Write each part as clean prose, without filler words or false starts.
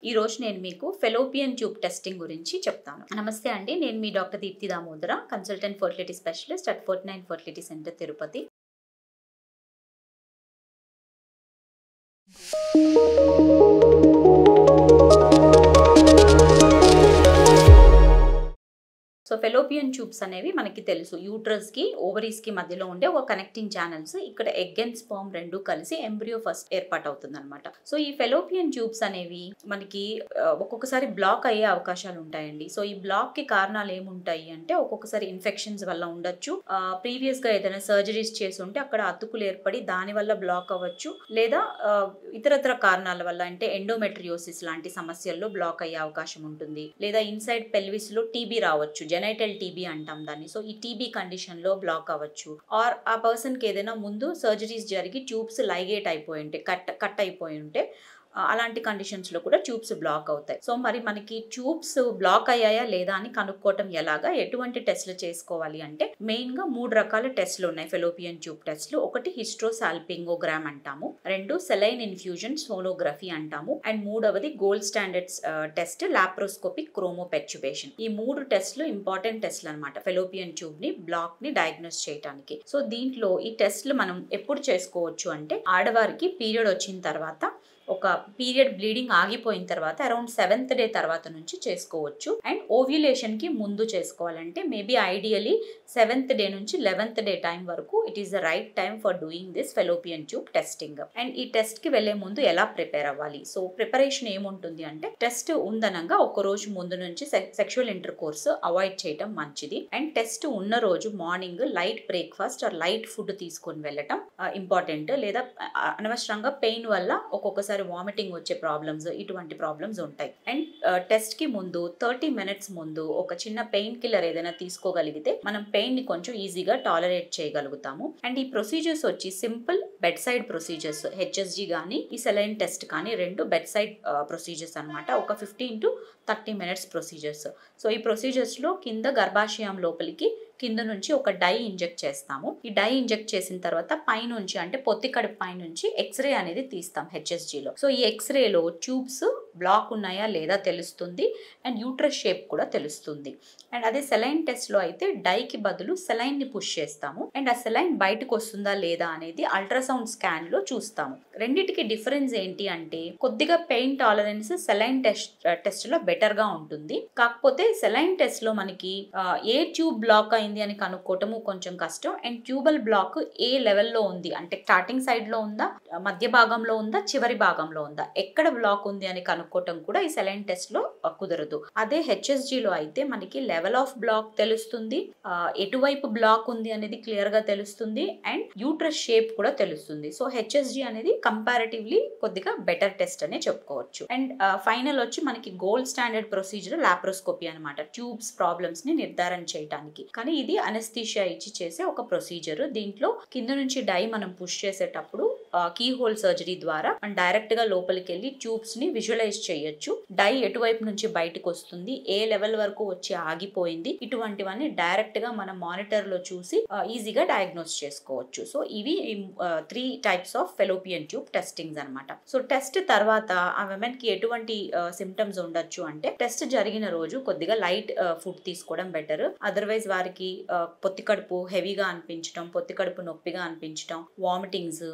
ఈ రోజు నేను మీకు ఫెలోపియన్ ట్యూబ్ టెస్టింగ్ గురించి చెప్తాను. నమస్తే అండి, నేను మీ doctor Deepthi Damodara, consultant fertility specialist at 49 fertility centre Tirupati. So fallopian tubes అనేవి మనకి తెలుసు, యూట్రస్ కి ఓవరీస్ కి మధ్యలో ఉండే ఒక కనెక్టింగ్ ఛానల్స్. ఇక్కడ ఎగ్ అండ్ స్పర్మ్ రెండు కలిసి ఎంబ్రియో ఫస్ట్ ఏర్పాటు అవుతుంది అనమాట. సో ఈ ఫెలోపియన్ ట్యూబ్స్ అనేవి మనకి ఒక్కొక్కసారి బ్లాక్ అయ్యే అవకాశాలు ఉంటాయండి. సో ఈ బ్లాక్ కి కారణాలు ఏముంటాయి అంటే, ఒక్కొక్కసారి ఇన్ఫెక్షన్స్ వల్ల ఉండొచ్చు, ప్రీవియస్ గా ఏదైనా సర్జరీస్ చేసి ఉంటే అక్కడ అతుకులు ఏర్పడి దాని వల్ల బ్లాక్ అవ్వచ్చు, లేదా ఇతరత్ర కారణాల వల్ల అంటే ఎండోమెట్రియోసిస్ లాంటి సమస్యల్లో బ్లాక్ అయ్యే అవకాశం ఉంటుంది, లేదా ఇన్సైడ్ పెల్విస్ లో టీబీ రావచ్చు, జెనైటల్ టీబీ అంటాం దాన్ని. సో ఈ టీబీ కండిషన్ లో బ్లాక్ అవ్వచ్చు, ఆర్ ఆ పర్సన్ కి ఏదైనా ముందు సర్జరీస్ జరిగి ట్యూబ్స్ లైగేట్ అయిపోయి ఉంటే, కట్ అయిపోయి ఉంటే అలాంటి కండిషన్స్ లో కూడా ట్యూబ్స్ బ్లాక్ అవుతాయి. సో మరి మనకి ట్యూబ్స్ బ్లాక్ అయ్యాయా లేదా అని కనుక్కోవటం ఎలాగా, ఎటువంటి టెస్ట్లు చేసుకోవాలి అంటే, మెయిన్ గా 3 రకాల టెస్ట్లు ఉన్నాయి ఫెలోపియన్ ట్యూబ్ టెస్ట్లు. ఒకటి హిస్ట్రోసాల్పింగోగ్రామ్ అంటాము, 2 సెలైన్ ఇన్ఫ్యూజన్ సోనోగ్రఫీ అంటాము, అండ్ 3వది gold standards test laparoscopic chromopertubation. ఈ 3 టెస్ట్లు ఇంపార్టెంట్ టెస్ట్లు అనమాట ఫెలోపియన్ ట్యూబ్ ని బ్లాక్ ని డయాగ్నోస్ చేయడానికి. సో దీంట్లో ఈ టెస్ట్లు మనం ఎప్పుడు చేసుకోవచ్చు అంటే, ఆడవారికి పీరియడ్ వచ్చిన తర్వాత, ఒక పీరియడ్ బ్లీడింగ్ ఆగిపోయిన తర్వాత అరౌండ్ 7th డే తర్వాత నుంచి చేసుకోవచ్చు. అండ్ ఓవ్యులేషన్ కి ముందు చేసుకోవాలంటే మేబీ ఐడియలీ 7th డే నుంచి 11th డే టైం వరకు it is the right time for doing this fallopian tube testing. And ఈ టెస్ట్ కి వెళ్లే ముందు ఎలా ప్రిపేర్ అవ్వాలి? సో ప్రిపరేషన్ ఏముంటుంది అంటే, టెస్ట్ ఉందనంగా ఒక రోజు ముందు నుంచి సెక్షువల్ ఇంటర్ కోర్స్ అవాయిడ్ చేయడం మంచిది. అండ్ టెస్ట్ ఉన్న రోజు morning light breakfast or light food తీసుకొని వెళ్ళటం ఇంపార్టెంట్. లేదా అనవసరంగా పెయిన్ వల్ల ఒక్కొక్కసారి వామిటింగ్ వచ్చే ప్రాబ్లమ్స్, ఇటువంటి ప్రాబ్లమ్స్ ఉంటాయి. అండ్ టెస్ట్ కి ముందు 30 minutes ముందు ఒక చిన్న పెయిన్ కిల్లర్ ఏదైనా తీసుకోగలిగితే మనం పెయిన్ ని కొంచెం ఈజీగా టాలరేట్ చేయగలుగుతాము. అండ్ ఈ ప్రొసీజర్స్ వచ్చి simple bed side procedures. HSG కానీ ఈ సెలైన్ టెస్ట్ కానీ 2 బెడ్ సైడ్ ప్రొసీజర్స్ అనమాట. ఒక 15 to 30 minutes ప్రొసీజర్స్. సో ఈ ప్రొసీజర్స్ లో కింద గర్భాశయం లోపలికి కింద నుంచి ఒక డై ఇంజెక్ట్ చేస్తాము. ఈ డై ఇంజెక్ట్ చేసిన తర్వాత పైనుంచి అంటే పొత్తి కడుపు పైనుంచి ఎక్స్రే అనేది తీస్తాం హెచ్ఎస్జిలో. సో ఈ ఎక్స్రేలో ట్యూబ్స్ బ్లాక్ ఉన్నాయా లేదా తెలుస్తుంది, అండ్ యూట్రస్ షేప్ కూడా తెలుస్తుంది. అండ్ అదే సెలైన్ టెస్ట్ లో అయితే డైకి బదులు సెలైన్ ని పుష్ చేస్తాము, అండ్ ఆ సెలైన్ బయటకు వస్తుందా లేదా అనేది అల్ట్రాసౌండ్ స్కాన్ లో చూస్తాము. రెండిటికి డిఫరెన్స్ ఏంటి అంటే, కొద్దిగా పెయిన్ టాలరెన్స్ సెలైన్ టెస్ట్ లో బెటర్ గా ఉంటుంది. కాకపోతే సెలైన్ టెస్ట్ లో మనకి ఏ ట్యూబ్ బ్లాక్ అయింది అని కనుక్కోవటము కొంచెం కష్టం. అండ్ ట్యూబల్ బ్లాక్ ఏ లెవెల్లో ఉంది అంటే, స్టార్టింగ్ సైడ్ లో ఉందా, మధ్య భాగంలో ఉందా, చివరి భాగంలో ఉందా, ఎక్కడ బ్లాక్ ఉంది అని కనుక్కోవటం కూడా ఈ సెలైన్ టెస్ట్ లో కుదరదు. అదే హెచ్ఎస్జి లో అయితే మనకి లెవెల్ ఆఫ్ బ్లాక్ తెలుస్తుంది, ఎటువైపు బ్లాక్ ఉంది అనేది క్లియర్ గా తెలుస్తుంది, అండ్ యూట్రస్ షేప్ కూడా తెలుస్తుంది. సో హెచ్ఎస్జి అనేది కంపారిటివ్లీ కొద్దిగా బెటర్ టెస్ట్ అనే చెప్పుకోవచ్చు. అండ్ ఫైనల్ వచ్చి మనకి గోల్డ్ స్టాండర్డ్ ప్రొసీజర్ లాప్రోస్కోపీ అనమాట, ట్యూబ్స్ ప్రాబ్లమ్స్ ని నిర్ధారణ చేయడానికి. కానీ ఇది అనస్థీషియా ఇచ్చి చేసే ఒక ప్రొసీజర్. దీంట్లో కింద నుంచి డై మనం పుష్ చేసేటప్పుడు కీ హోల్ సర్జరీ ద్వారా మనం డైరెక్ట్ గా లోపలికి వెళ్ళి ట్యూబ్స్ ని విజువలైజ్ చేయొచ్చు. డై ఎటువైపు నుంచి బయటకు వస్తుంది, ఏ లెవెల్ వరకు వచ్చి ఆగిపోయింది, ఇటువంటివన్నీ డైరెక్ట్ గా మనం మానిటర్ లో చూసి ఈజీగా డయాగ్నోస్ చేసుకోవచ్చు. సో ఇవి 3 types of fallopian tube testings అనమాట. సో టెస్ట్ తర్వాత ఆ విమెన్ కి ఎటువంటి సిమ్టమ్స్ ఉండొచ్చు అంటే, టెస్ట్ జరిగిన రోజు కొద్దిగా లైట్ ఫుడ్ తీసుకోవడం బెటర్. అదర్వైజ్ వారికి పొత్తి కడుపు హెవీగా అనిపించడం, పొత్తి కడుపు నొప్పిగా అనిపించడం, వామిటింగ్స్,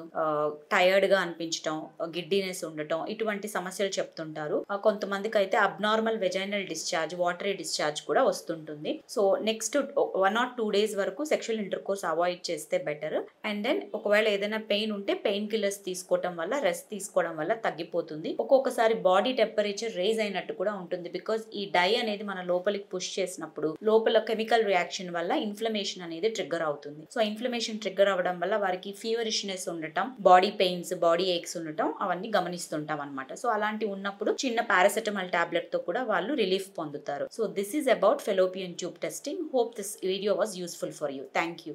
టైర్డ్ గా అనిపించడం, గిడ్డినెస్ ఉండటం, ఇటువంటి సమస్యలు చెప్తుంటారు. కొంతమందికి అయితే abnormal vaginal discharge, watery discharge కూడా వస్తుంటుంది. సో నెక్స్ట్ 1 or 2 days వరకు సెక్షువల్ ఇంటర్ కోర్స్ అవాయిడ్ చేస్తే బెటర్. అండ్ దెన్ ఒకవేళ ఏదైనా పెయిన్ ఉంటే పెయిన్ కిల్లర్స్ తీసుకోవడం వల్ల, రెస్ట్ తీసుకోవడం వల్ల తగ్గిపోతుంది. ఒక్కొక్కసారి బాడీ టెంపరేచర్ రేజ్ అయినట్టు కూడా ఉంటుంది, బికాస్ ఈ డై అనేది మన లోపలికి పుష్ చేసినప్పుడు లోపల కెమికల్ రియాక్షన్ వల్ల ఇన్ఫ్లమేషన్ అనేది ట్రిగ్గర్ అవుతుంది. సో ఇన్ఫ్లమేషన్ ట్రిగ్గర్ అవ్వడం వల్ల వారికి ఫీవరిష్నెస్ ఉండటం, బాడీ పెయిన్స్, బాడీ ఏక్స్ ఉండటం అవన్నీ గమనిస్తుంటాం అనమాట. సో అలాంటి ఉన్నప్పుడు చిన్న పారాసెటమాల్ టాబ్లెట్ తో కూడా వాళ్ళు రిలీఫ్ పొందుతారు. So this is about fallopian tube testing. Hope this video was useful for you. Thank you.